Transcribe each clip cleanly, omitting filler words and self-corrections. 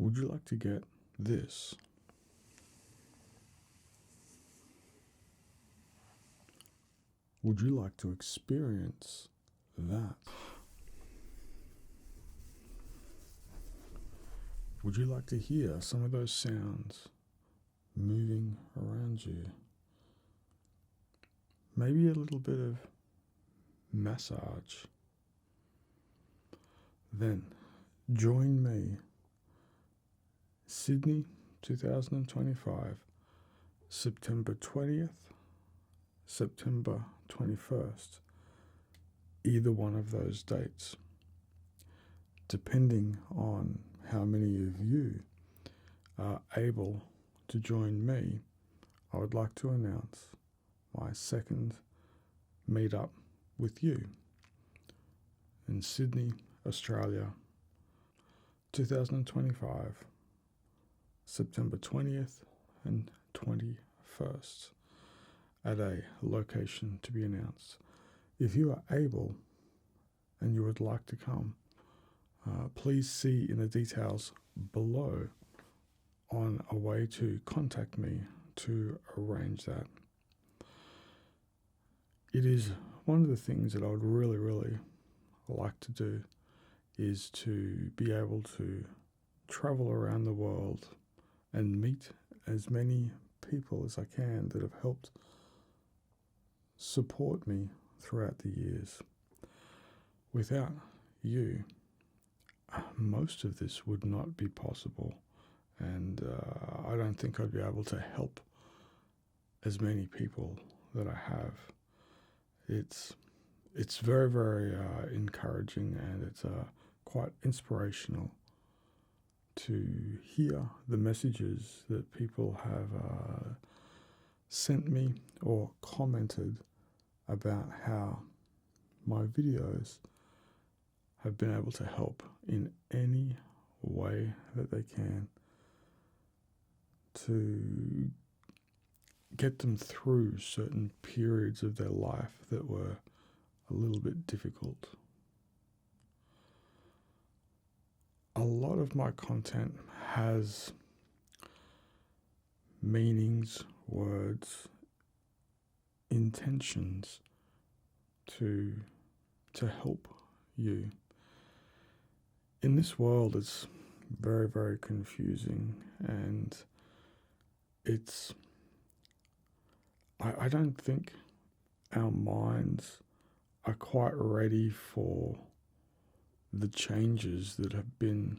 Would you like to get this? Would you like to experience that? Would you like to hear some of those sounds moving around you? Maybe a little bit of massage. Then join me, Sydney 2025, September 20th, September 21st, either one of those dates. Depending on how many of you are able to join me, I would like to announce my second meetup with you in Sydney, Australia, 2025, September 20th and 21st, at a location to be announced. If you are able and you would like to come, please see in the details below on a way to contact me to arrange that. It is one of the things that I would really like to do, is to be able to travel around the world and meet as many people as I can that have helped support me throughout the years. Without you, most of this would not be possible, and I don't think I'd be able to help as many people that I have. It's very encouraging, and it's quite inspirational to hear the messages that people have sent me or commented about how my videos have been able to help in any way that they can to get them through certain periods of their life that were a little bit difficult. A lot of my content has meanings, words, intentions to help you. In this world, it's very confusing, and I don't think our minds are quite ready for the changes that have been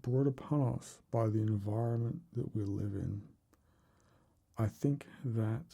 brought upon us by the environment that we live in. I think that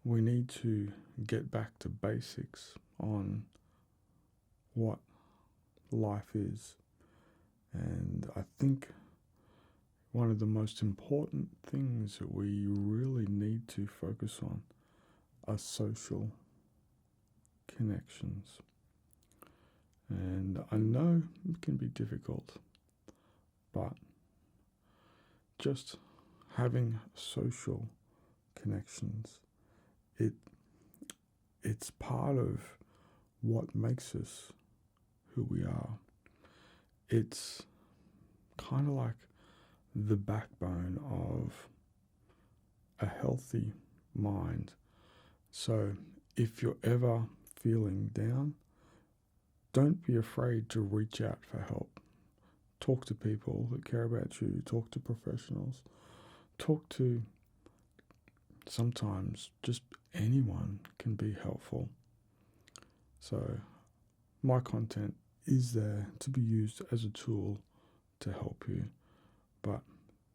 we need to get back to basics on what life is. And I think one of the most important things that we really need to focus on are social connections. And I know it can be difficult, but just having social connections, it's part of what makes us who we are. It's kind of like the backbone of a healthy mind. So if you're ever feeling down, don't be afraid to reach out for help. Talk to people that care about you. Talk to professionals. Talk to, sometimes just anyone can be helpful. So my content is there to be used as a tool to help you, but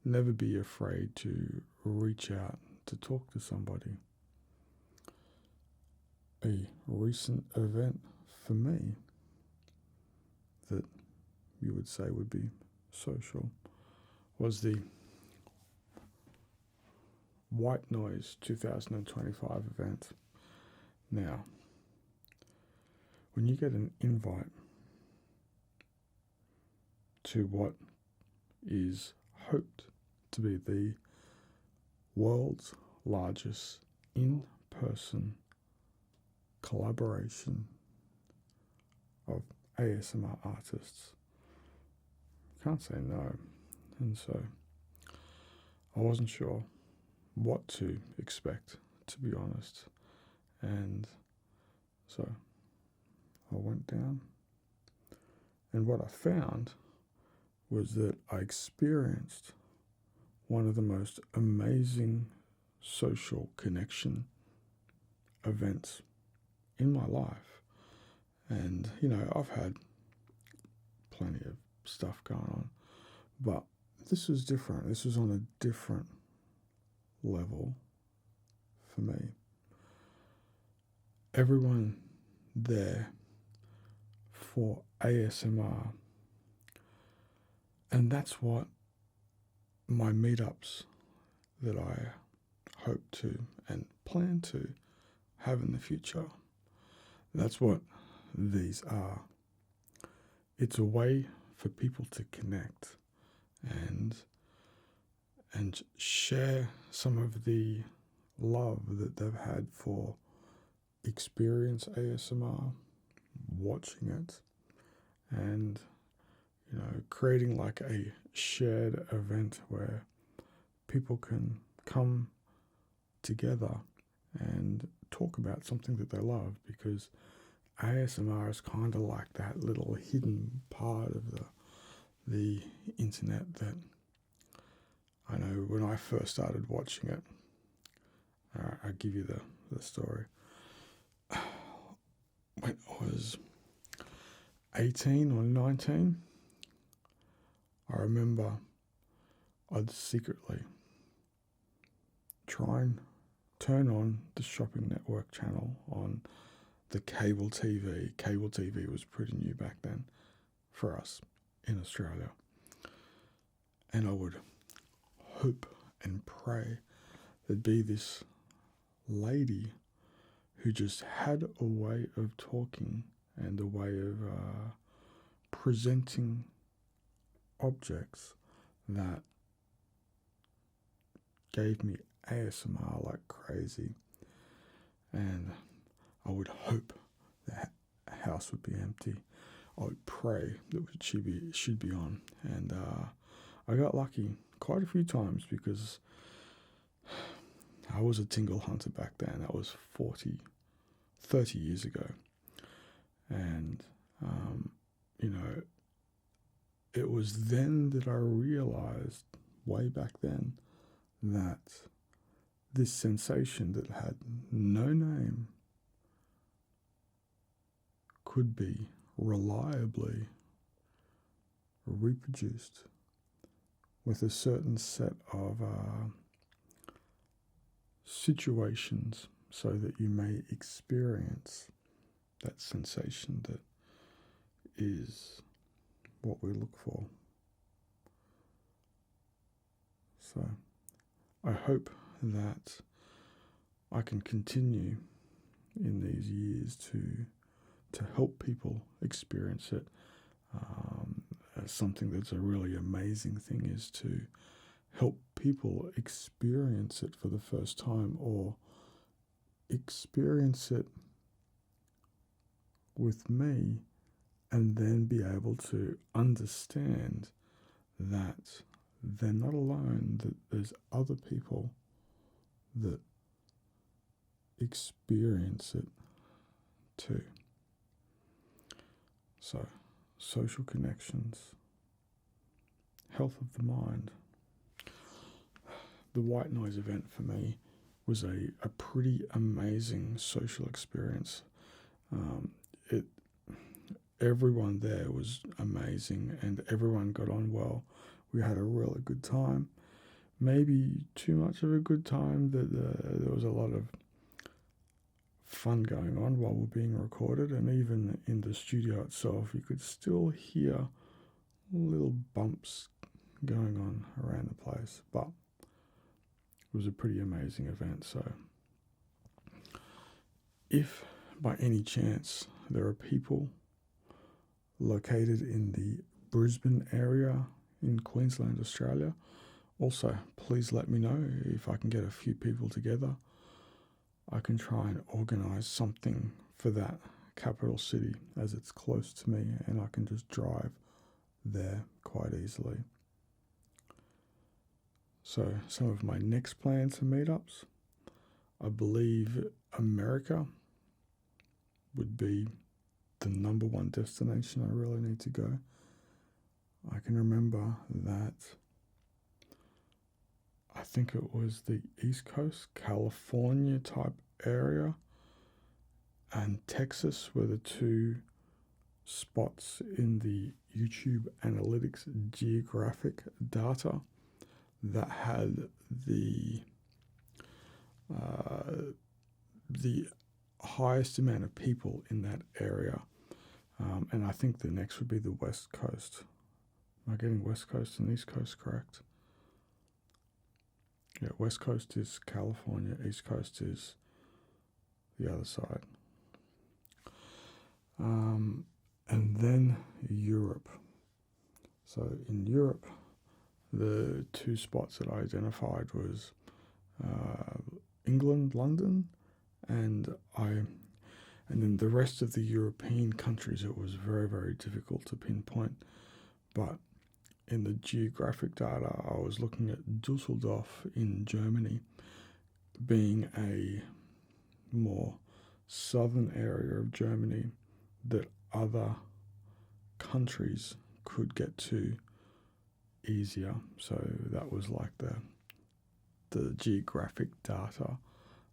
never be afraid to reach out to talk to somebody. A recent event for me that you would say would be social was the White Noise 2025 event. Now, when you get an invite to what is hoped to be the world's largest in-person collaboration of ASMR artists, can't say no. And so I wasn't sure what to expect, to be honest. And so I went down, and what I found was that I experienced one of the most amazing social connection events in my life. And, I've had plenty of stuff going on, but this was different. This was on a different level for me. Everyone there for ASMR, and that's what my meetups that I hope to and plan to have in the future, that's what these are. It's a way for people to connect and share some of the love that they've had for experience ASMR, watching it, and creating like a shared event where people can come together and talk about something that they love, because ASMR is kind of like that little hidden part of the internet that I know when I first started watching it. I'll give you the story. When I was 18 or 19, I remember I'd secretly try and turn on the Shopping Network channel on the cable TV. Cable TV was pretty new back then for us in Australia. And I would hope and pray there'd be this lady who just had a way of talking and a way of presenting objects that gave me ASMR like crazy. And I would hope the house would be empty. I would pray that she'd be on. And I got lucky quite a few times, because I was a tingle hunter back then. That was 30 years ago. And, it was then that I realized, way back then, that this sensation that had no name could be reliably reproduced with a certain set of situations, so that you may experience that sensation that is what we look for. So I hope that I can continue in these years to help people experience it. Something that's a really amazing thing is to help people experience it for the first time, or experience it with me, and then be able to understand that they're not alone, that there's other people that experience it too. So, social connections, health of the mind. The white noise event for me was a pretty amazing social experience. Everyone there was amazing, and everyone got on well. We had a really good time. Maybe too much of a good time, that there was a lot of fun going on while we're being recorded, and even in the studio itself you could still hear little bumps going on around the place. But it was a pretty amazing event. So if by any chance there are people located in the Brisbane area in Queensland, Australia, also please let me know. If I can get a few people together, I can try and organise something for that capital city, as it's close to me and I can just drive there quite easily. So some of my next plans for meetups, I believe America would be the number one destination I really need to go. I can remember that I think it was the East Coast, California type area, and Texas were the two spots in the YouTube Analytics geographic data that had the highest amount of people in that area. And I think the next would be the West Coast. Am I getting West Coast and East Coast correct? Yeah, West Coast is California, East Coast is the other side. And then Europe. So in Europe, the two spots that I identified was England, London, and then the rest of the European countries, it was very, very difficult to pinpoint. But in the geographic data, I was looking at Dusseldorf in Germany being a more southern area of Germany that other countries could get to easier. So that was like the geographic data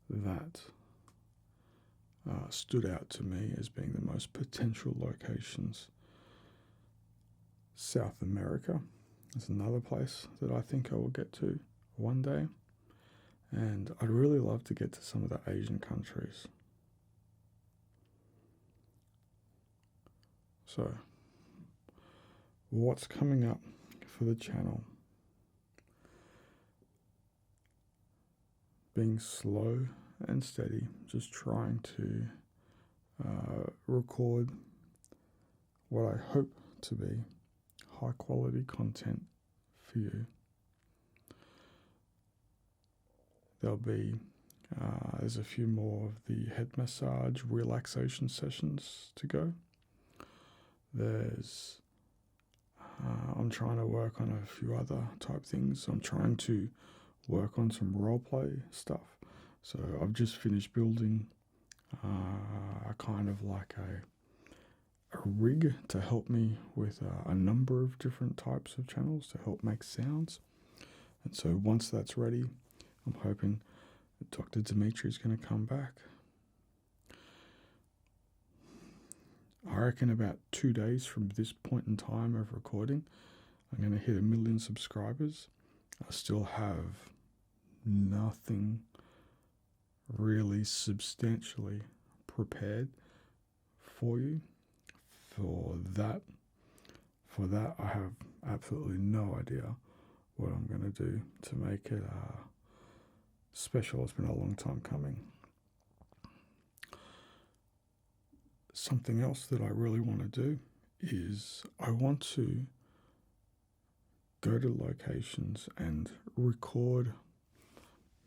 that stood out to me as being the most potential locations. South America is another place that I think I will get to one day, and I'd really love to get to some of the Asian countries. So, what's coming up for the channel? Being slow and steady, just trying to record what I hope to be high quality content for you. There'll be there's a few more of the head massage relaxation sessions to go. There's I'm trying to work on a few other type things. I'm trying to work on some role play stuff. So I've just finished building a kind of like a rig to help me with a number of different types of channels to help make sounds. And so once that's ready, I'm hoping that Dr. Dmitri is going to come back. I reckon about 2 days from this point in time of recording, I'm going to hit 1 million subscribers. I still have nothing really substantially prepared for you. For that, I have absolutely no idea what I'm going to do to make it special. It's been a long time coming. Something else that I really want to do is I want to go to locations and record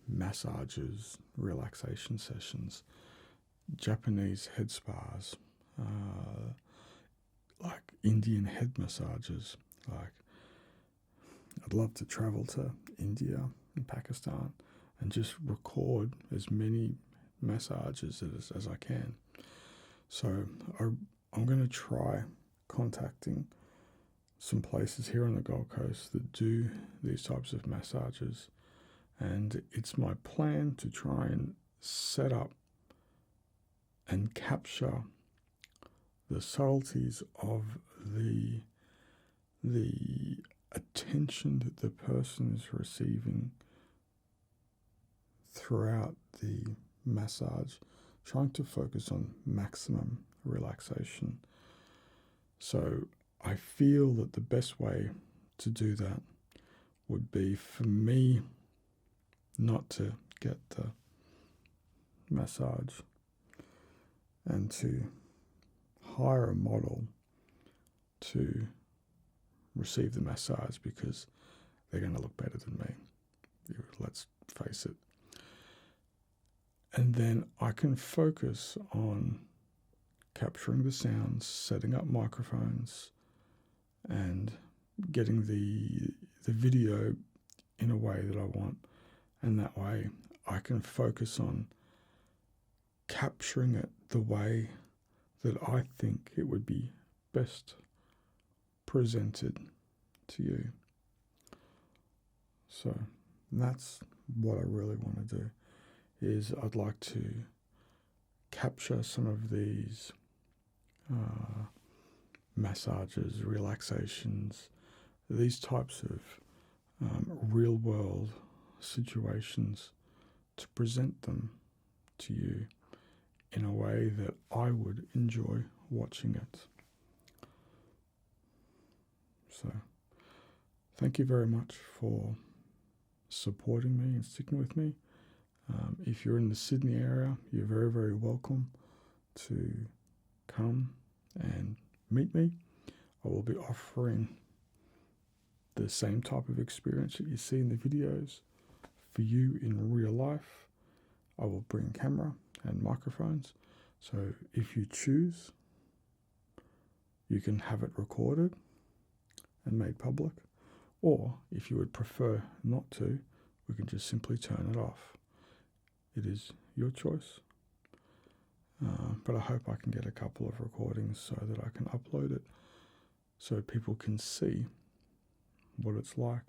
massages, relaxation sessions, Japanese head spas, like Indian head massages. Like, I'd love to travel to India and Pakistan and just record as many massages as I can. So I'm going to try contacting some places here on the Gold Coast that do these types of massages, and it's my plan to try and set up and capture the subtleties of the attention that the person is receiving throughout the massage, trying to focus on maximum relaxation. So I feel that the best way to do that would be for me not to get the massage and to hire a model to receive the massage, because they're going to look better than me. Let's face it. And then I can focus on capturing the sounds, setting up microphones, and getting the video in a way that I want, and that way I can focus on capturing it the way that I think it would be best presented to you. So that's what I really want to do, is I'd like to capture some of these massages, relaxations, these types of real world situations, to present them to you in a way that I would enjoy watching it. So thank you very much for supporting me and sticking with me. If you're in the Sydney area, you're very, very welcome to come and meet me. I will be offering the same type of experience that you see in the videos for you in real life. I will bring camera and microphones, so if you choose, you can have it recorded and made public, or if you would prefer not to, we can just simply turn it off. It is your choice, but I hope I can get a couple of recordings so that I can upload it so people can see what it's like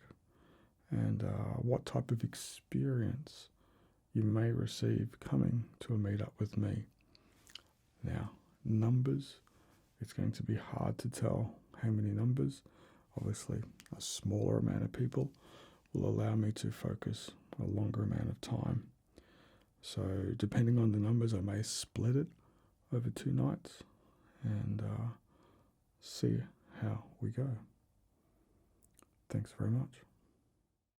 and what type of experience you may receive coming to a meetup with me. Now, numbers, it's going to be hard to tell how many numbers. Obviously, a smaller amount of people will allow me to focus a longer amount of time. So depending on the numbers, I may split it over 2 nights and see how we go. Thanks very much.